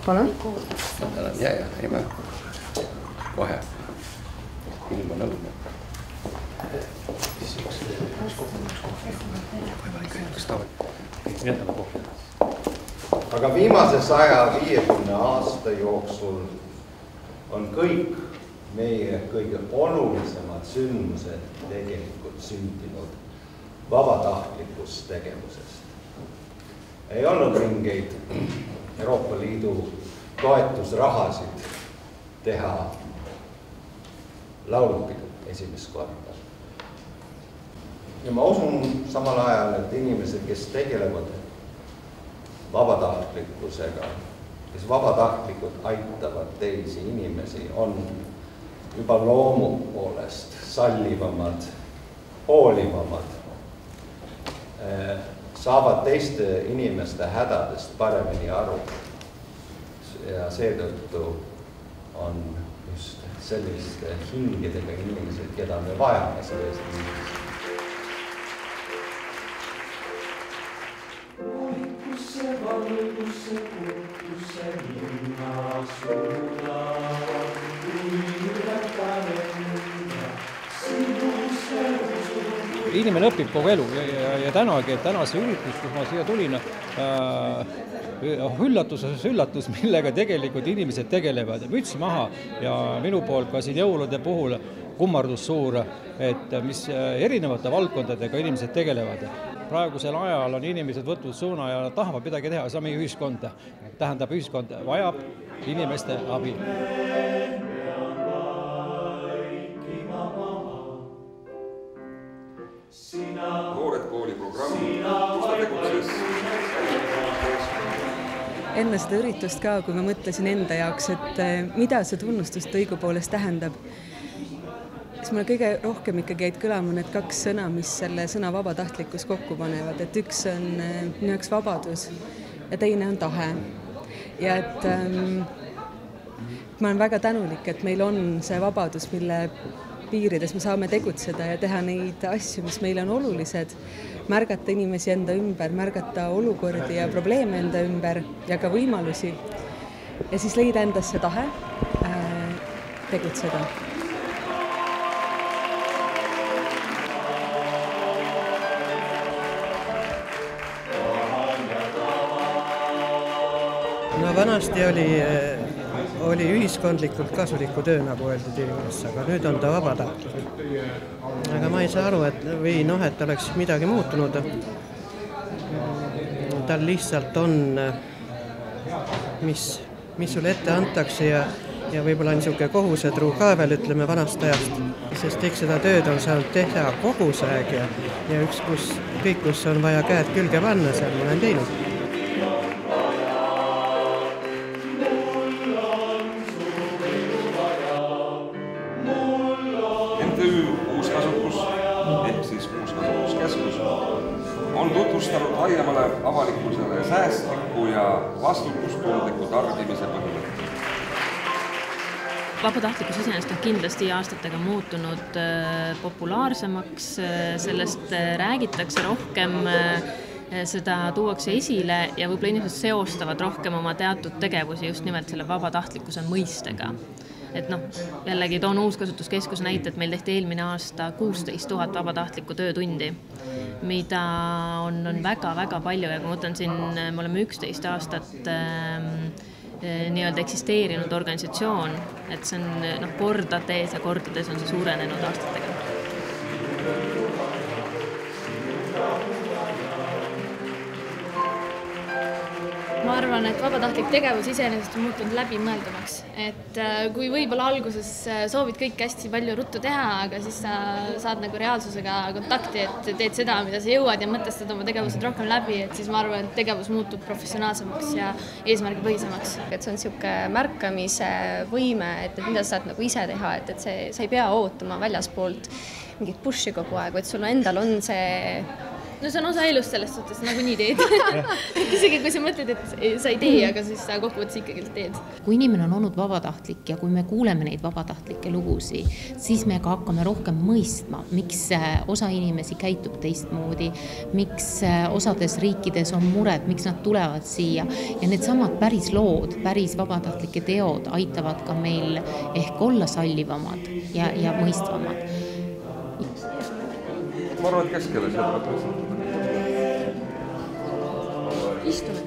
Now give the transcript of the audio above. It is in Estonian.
Palun? Ei mä kohe ilma nõudme. Aga viimase 150 aasta jooksul on kõik meie kõige olulisemad sündmused tegelikult sündinud vabatahtlikust tegevusest. Ei olnud mingeid Euroopa Liidu toetusrahasid teha laulupidut esimest korda. Ja ma usun samal ajal, et inimesed, kes tegelevad vabatahtlikkusega, kes vabatahtlikult aitavad teisi inimesi, on juba loomu poolest sallivamad, hoolivamad, saavad teiste inimeste hädadest paremini aru. Ja seetõttu on just selliste hingedega inimesed, keda me vajame sellest inimesest. Valgusse, valgusse, puhtusse, minna suunava, kui ületanenda, sinusse usudu. Inimene õpib kogu elu ja tänase üritus, kus ma siia tulin, üllatus, millega tegelikult inimesed tegelevad. Müts maha ja minu poolt ka siin jõulude puhul kummardus suur, et mis erinevate valdkondadega inimesed tegelevad. Praegusel ajal on inimesed võtnud suuna ja tahavad midagi teha, see on meie ühiskond. Tähendab, ühiskond vajab inimeste abi. Noored kooli programmi, kus ta tegutses. Enne seda üritust ka, kui ma mõtlesin enda jaoks, et mida see tunnustust õigupoolest tähendab, siis mulle kõige rohkem ikkagi jäid kõlama need kaks sõna, mis selle sõna vabatahtlikkus kokku panevad. Et üks on minu jaoks vabadus ja teine on tahe. Ja et ma olen väga tänulik, et meil on see vabadus, mille piirides me saame tegutseda ja teha neid asju, mis meile on olulised, märgata inimesi enda ümber, märgata olukordi ja probleeme enda ümber ja ka võimalusi ja siis leida endasse tahe tegutseda. No vanasti oli ühiskondlikult kasuliku töö, nagu öeldud inimesse, aga nüüd on ta vabatahtlik. Aga ma ei saa aru, et oleks midagi muutunud. Tal lihtsalt on, mis sulle ette antakse ja võib-olla niisugune kohusetruu ka veel, ütleme, vanast ajast, sest eks seda tööd on saanud teha kogu see aeg ja kõik, kus on vaja käed külge panna, seal ma olen teinud. On tutvustanud laiemale avalikkusele säästliku ja vastutustundliku tarbimise põhimõtted. Vabatahtlikkus iseenesest on kindlasti aastatega muutunud populaarsemaks, sellest räägitakse rohkem, seda tuuakse esile ja võib-olla inimesed seostavad rohkem oma teatud tegevusi just nimelt selle vabatahtlikkuse mõistega. et noh, jällegi toon Uuskasutuskeskuse näite, et meil tehti eelmine aasta 16 000 vabatahtlikku töötundi, mida on väga-väga palju ja kui ma mõtlen siin, me oleme 11 aastat nii-öelda eksisteerinud organisatsioon, et see on kordades ja kordades on see suurenenud aastatega. Ma arvan, et vabatahtlik tegevus iseenesest on muutunud läbimõeldumaks, et kui võib-olla alguses soovid kõik hästi palju ruttu teha, aga siis sa saad nagu reaalsusega kontakti, et teed seda, mida sa jõuad ja mõtestad oma tegevused rohkem läbi, et siis ma arvan, et tegevus muutub professionaalsemaks ja eesmärgipõhisemaks. Et see on niisugune märkamise võime, et mida sa saad nagu ise teha, et sa ei pea ootama väljaspoolt mingit pushi kogu aeg, et sul endal on see... No see on osa elust selles suhtes, nagu nii teed. Isegi kui sa mõtled, et sa ei tee, aga siis sa kokkuvõttes ikkagi teed. Kui inimene on olnud vabatahtlik ja kui me kuuleme neid vabatahtlikke lugusi, siis me ka hakkame rohkem mõistma, miks osa inimesi käitub teistmoodi, miks osades riikides on mured, miks nad tulevad siia. Ja need samad päris lood, päris vabatahtlike teod aitavad ka meil ehk olla sallivamad ja mõistvamad. Ma arvan, et keskele seda mõtlesin. Istume.